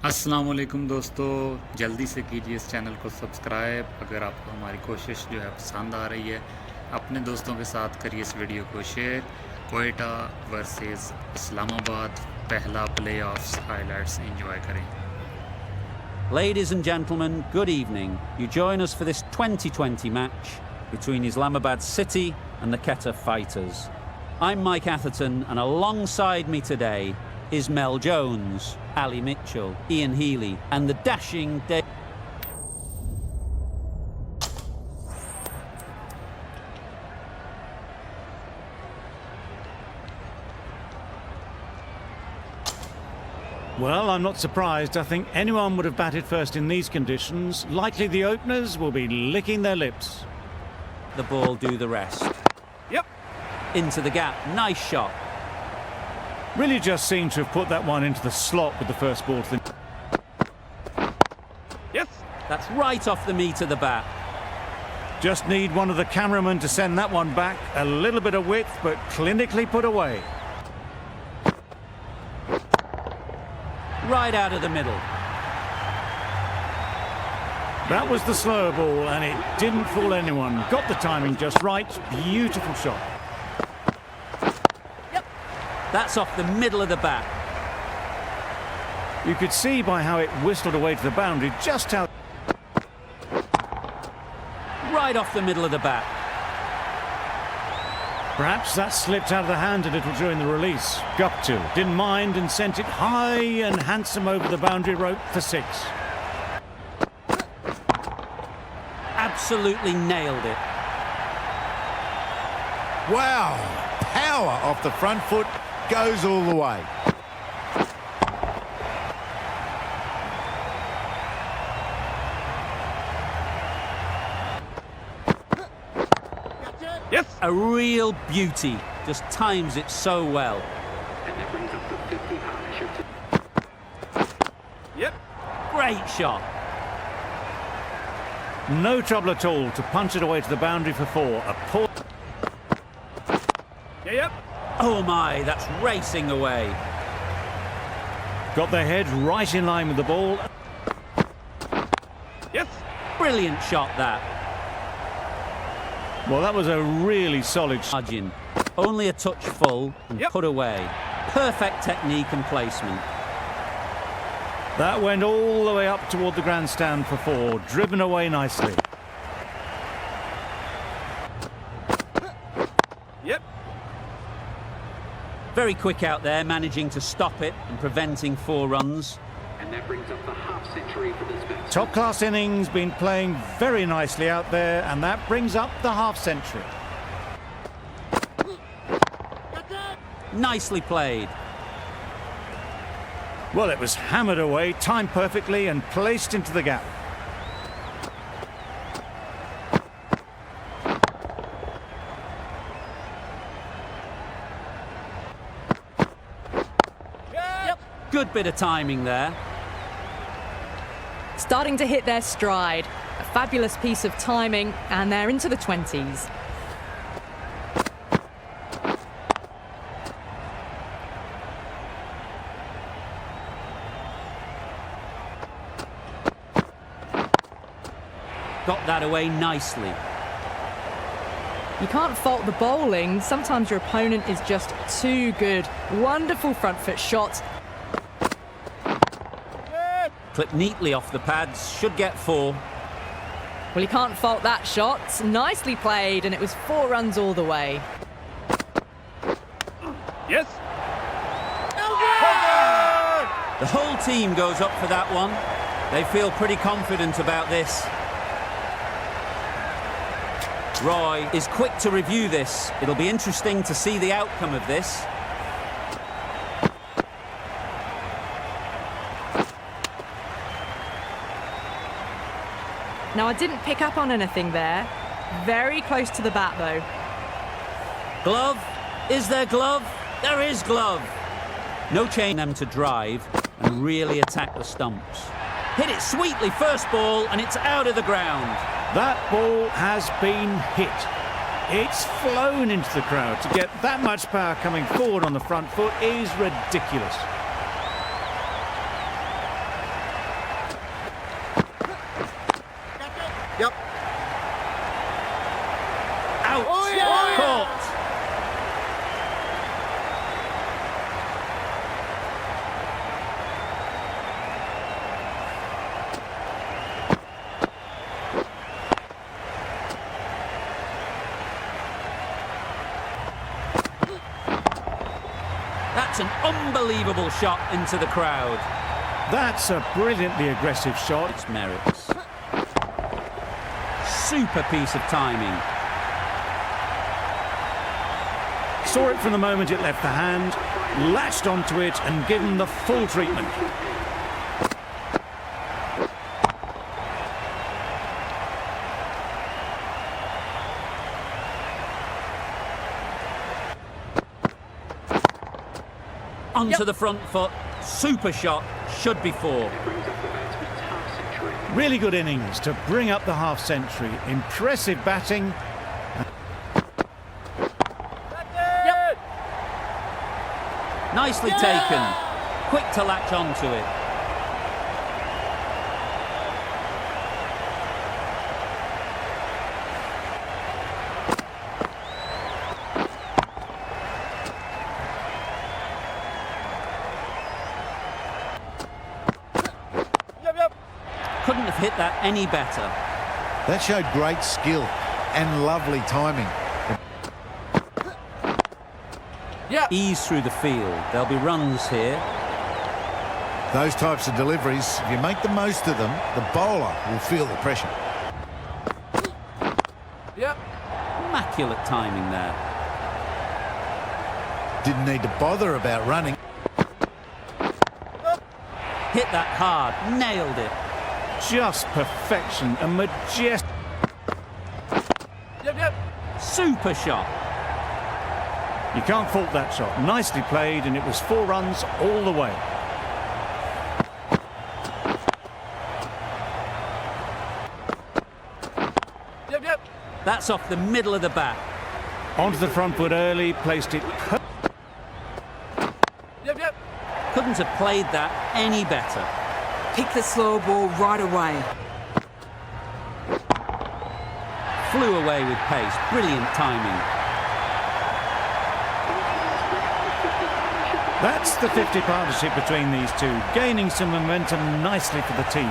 अस्सलाम वालेकुम दोस्तों, जल्दी से कीजिए इस चैनल को सब्सक्राइब। अगर आपको हमारी कोशिश जो है पसंद आ रही है, अपने दोस्तों के साथ करिए इस वीडियो को शेयर। क्वेटा वर्सेस इस्लामाबाद, पहला प्लेऑफ्स हाइलाइट्स एंजॉय करें। Ladies and gentlemen, good evening. You join us for this 2020 match between Islamabad City and the Quetta fighters. I'm Mike Atherton, and alongside me today is Mel Jones, Ali Mitchell, Ian Healy, and the dashing Dave. Well, I'm not surprised. I think anyone would have batted first in these conditions. Likely the openers will be licking their lips. The ball do the rest. Yep. Into the gap. Nice shot. Really just seemed to have put that one into the slot with the first ball. Yes. That's right off the meat of the bat. Just need one of the cameramen to send that one back. A little bit of width, but clinically put away. Right out of the middle. That was the slower ball, and it didn't fool anyone. Got the timing just right. Beautiful shot. That's off the middle of the bat. You could see by how it whistled away to the boundary just how... Right off the middle of the bat. Perhaps that slipped out of the hand a little during the release. Guptill didn't mind and sent it high and handsome over the boundary rope for six. Absolutely nailed it. Wow! Power off the front foot, goes all the way. Yes! A real beauty. Just times it so well. And that brings up the 50 partnership. Yep. Great shot. No trouble at all to punch it away to the boundary for four. A poor... Yep. Oh my, that's racing away. Got their head right in line with the ball. Yes. Brilliant shot that. Well, that was a really solid margin. Only a touch full and put away. Perfect technique and placement. That went all the way up toward the grandstand for four, driven away nicely. Yep. Very quick out there, managing to stop it and preventing 4 runs. And that brings up the half-century for this batsman. Top-class innings, been playing very nicely out there, and that brings up the half-century. Nicely played. Well, it was hammered away, timed perfectly, and placed into the gap. Yep. Good bit of timing there. Starting to hit their stride. A fabulous piece of timing, and they're into the 20s. Got that away nicely. You can't fault the bowling. Sometimes your opponent is just too good. Wonderful front foot shot. Clipped neatly off the pads, should get 4. Well, you can't fault that shot. Nicely played, and it was 4 runs all the way. Yes. The whole team goes up for that one. They feel pretty confident about this. Roy is quick to review this. It'll be interesting to see the outcome of this. Now, I didn't pick up on anything there. Very close to the bat, though. Glove? Is there glove? There is glove. No chain them to drive and really attack the stumps. Hit it sweetly first ball, and it's out of the ground. That ball has been hit. It's flown into the crowd. To get that much power coming forward on the front foot is ridiculous. That's an unbelievable shot into the crowd. That's a brilliantly aggressive shot. It's merits. Super piece of timing. Saw it from the moment it left the hand, latched onto it and given the full treatment. Onto the front foot. Super shot. Should be 4. Brings up the batsman's half century. Really good innings to bring up the half-century. Impressive batting. Nicely taken. Quick to latch onto it. Couldn't have hit that any better. That showed great skill and lovely timing. Ease through the field. There'll be runs here. Those types of deliveries, if you make the most of them, the bowler will feel the pressure. Immaculate timing there. Didn't need to bother about running. Hit that hard. Nailed it. Just perfection, a majestic. Super shot. You can't fault that shot. Nicely played, and it was 4 runs all the way. That's off the middle of the bat. Onto the front foot early, placed it. Couldn't have played that any better. Pick the slow ball right away. Flew away with pace. Brilliant timing. That's the 50 partnership between these two, gaining some momentum nicely for the team.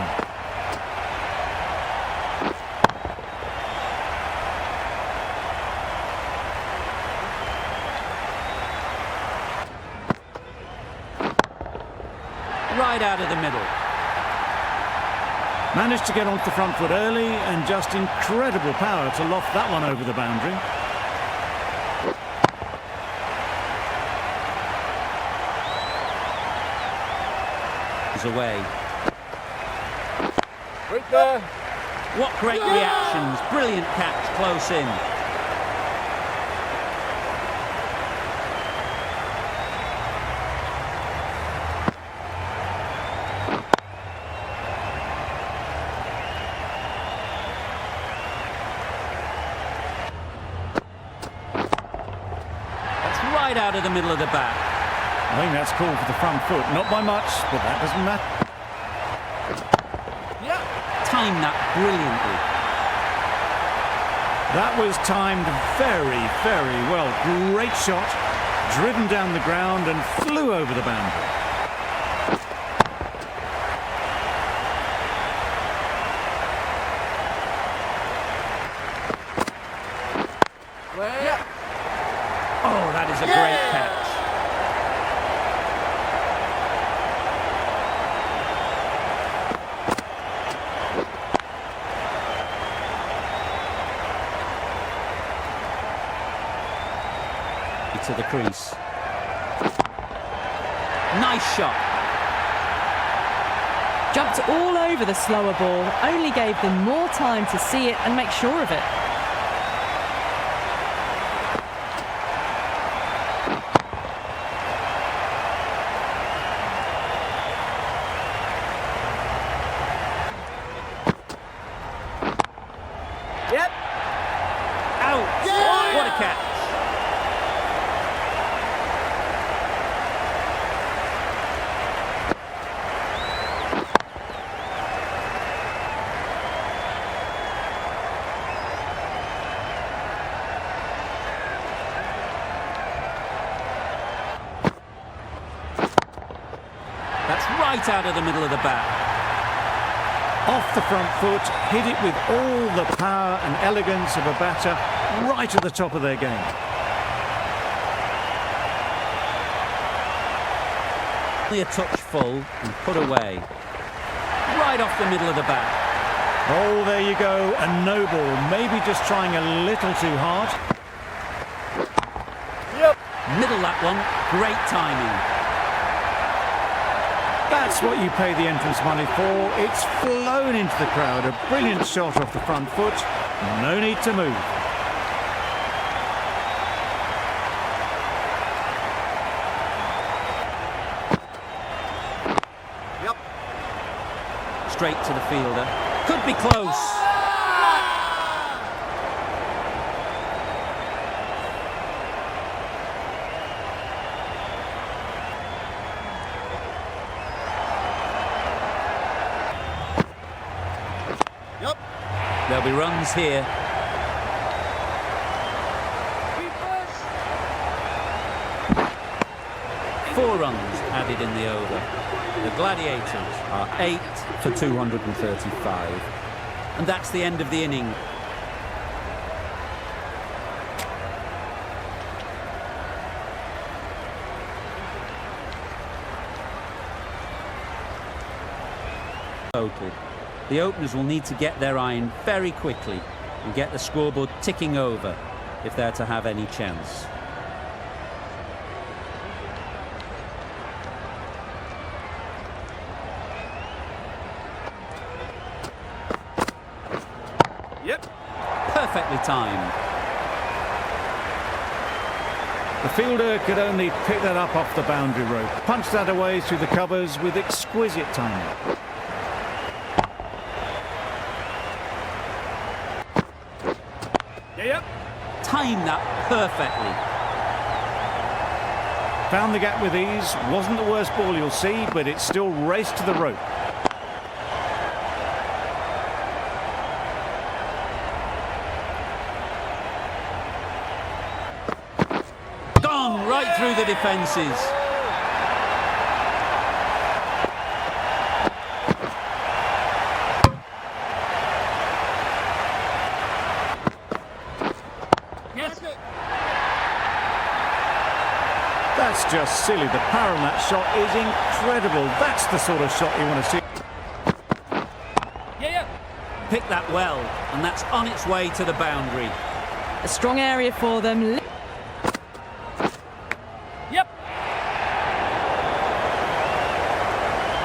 Right out of the middle. Managed to get onto the front foot early and just incredible power to loft that one over the boundary. Away. Right there. What great reactions. Brilliant catch close in. That's right out of the middle of the bat. I think that's called for the front foot. Not by much, but that doesn't matter. Timed that brilliantly. That was timed very, very well. Great shot, driven down the ground and flew over the boundary. Oh, that is a great catch. To the crease. Nice shot. Jumped all over the slower ball, only gave them more time to see it and make sure of it. Out. What a catch. Right out of the middle of the bat. Off the front foot, hit it with all the power and elegance of a batter, right at the top of their game. Only a touch full and put away. Right off the middle of the bat. Oh, there you go, a no ball. Maybe just trying a little too hard. Middle that one, great timing. That's what you pay the entrance money for. It's flown into the crowd. A brilliant shot off the front foot. No need to move. Straight to the fielder. Could be close. There'll be runs here. Four runs added in the over. The Gladiators are 8 for 235. And that's the end of the inning. Total. The openers will need to get their iron very quickly and get the scoreboard ticking over if they're to have any chance. Perfectly timed. The fielder could only pick that up off the boundary rope. Punch that away through the covers with exquisite timing. Timed that perfectly. Found the gap with ease. Wasn't the worst ball you'll see, but it still raced to the rope. Gone right through the defences. That's just silly. The power on that shot is incredible. That's the sort of shot you want to see. Picked that well, and that's on its way to the boundary. A strong area for them.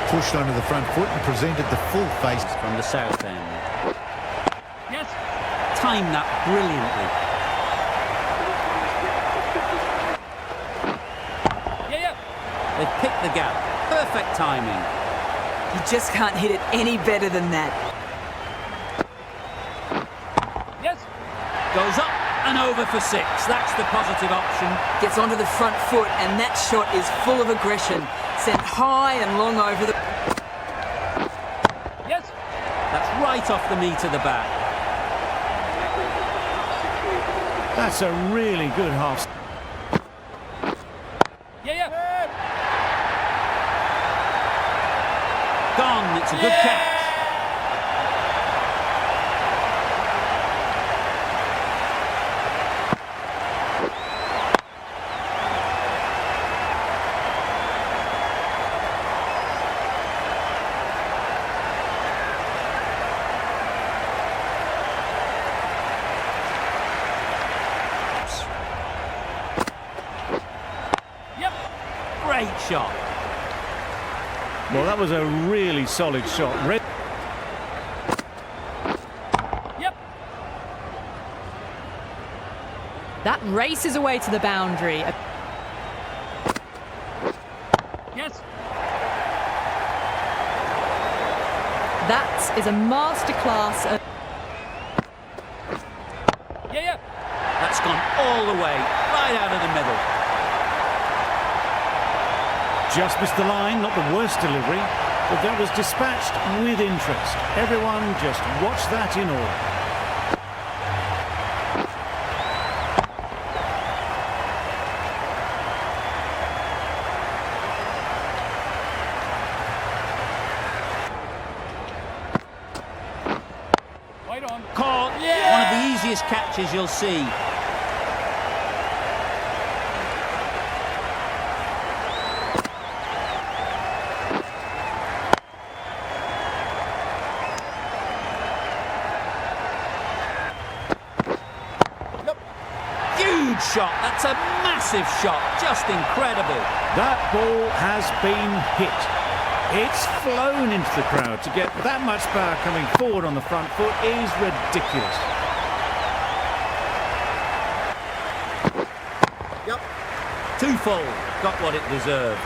Pushed onto the front foot and presented the full face. From the south end. Timed that brilliantly. They've picked the gap. Perfect timing. You just can't hit it any better than that. Goes up and over for 6. That's the positive option. Gets onto the front foot, and that shot is full of aggression. Sent high and long over the... That's right off the meat of the bat. That's a really good half. Gone. It's a good catch. Great shot. Well, that was a really solid shot. That races away to the boundary. That is a masterclass. That's gone all the way, right out of the middle. Just missed the line, not the worst delivery, but that was dispatched with interest. Everyone just watched that in awe. Caught. One of the easiest catches you'll see. shot. That's a massive shot. Just incredible. That ball has been hit. It's flown into the crowd. To get that much power coming forward on the front foot is ridiculous. Too full. Got what it deserved.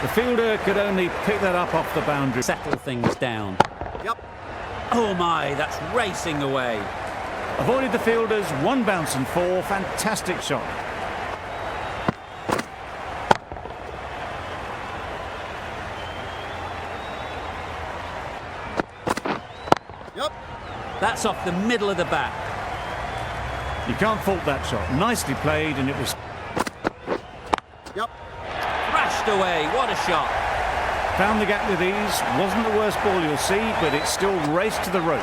The fielder could only pick that up off the boundary. Settle things down. Oh my, that's racing away. Avoided the fielders, one bounce and four. Fantastic shot. That's off the middle of the bat. You can't fault that shot. Nicely played, and it was... Thrashed away. What a shot. Found the gap with ease. Wasn't the worst ball you'll see, but it still raced to the rope.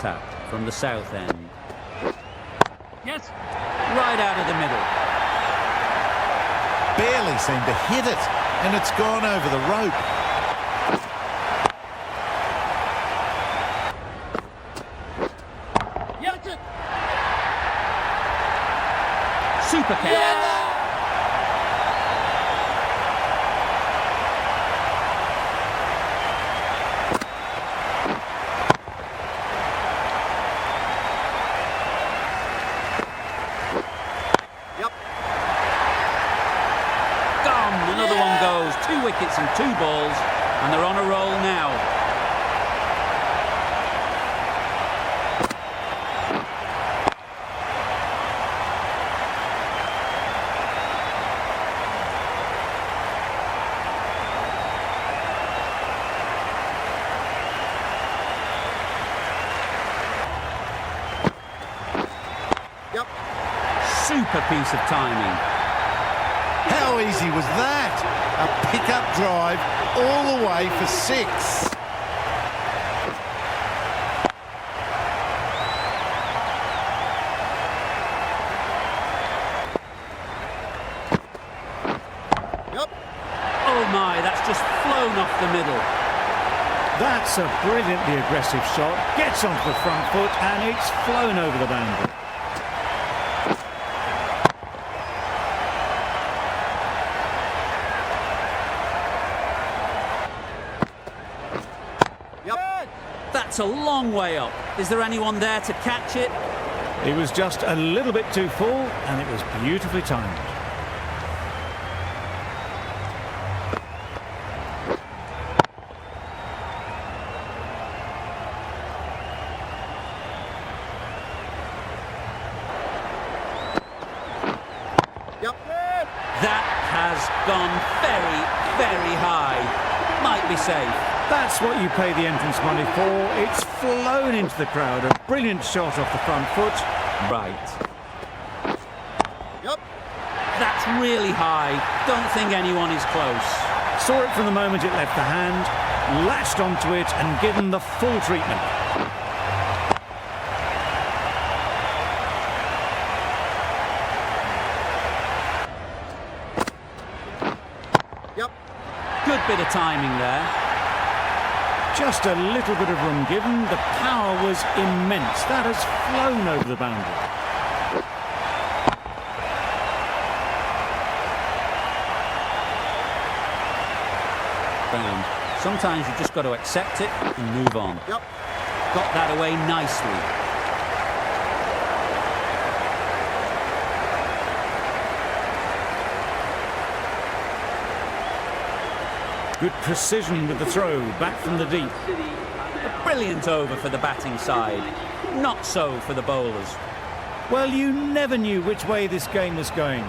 Tap from the south end. Yes. Right out of the middle. Barely seemed to hit it, and it's gone over the rope. Super catch. Gone. Another one goes. 2 wickets and 2 balls, and they're on a roll now. Super piece of timing. How easy was that? A pickup drive all the way for 6. Oh my, that's just flown off the middle. That's a brilliantly aggressive shot. Gets onto the front foot, and it's flown over the boundary. That's a long way up. Is there anyone there to catch it? It was just a little bit too full, and it was beautifully timed. That has gone very, very high. Might be safe. That's what you pay the entrance money for. It's flown into the crowd. A brilliant shot off the front foot. Right. That's really high. Don't think anyone is close. Saw it from the moment it left the hand, latched onto it and given the full treatment. Good bit of timing there. Just a little bit of room given. The power was immense. That has flown over the boundary. Sometimes you've just got to accept it and move on. Got that away nicely. Good precision with the throw, back from the deep. A brilliant over for the batting side. Not so for the bowlers. Well, you never knew which way this game was going.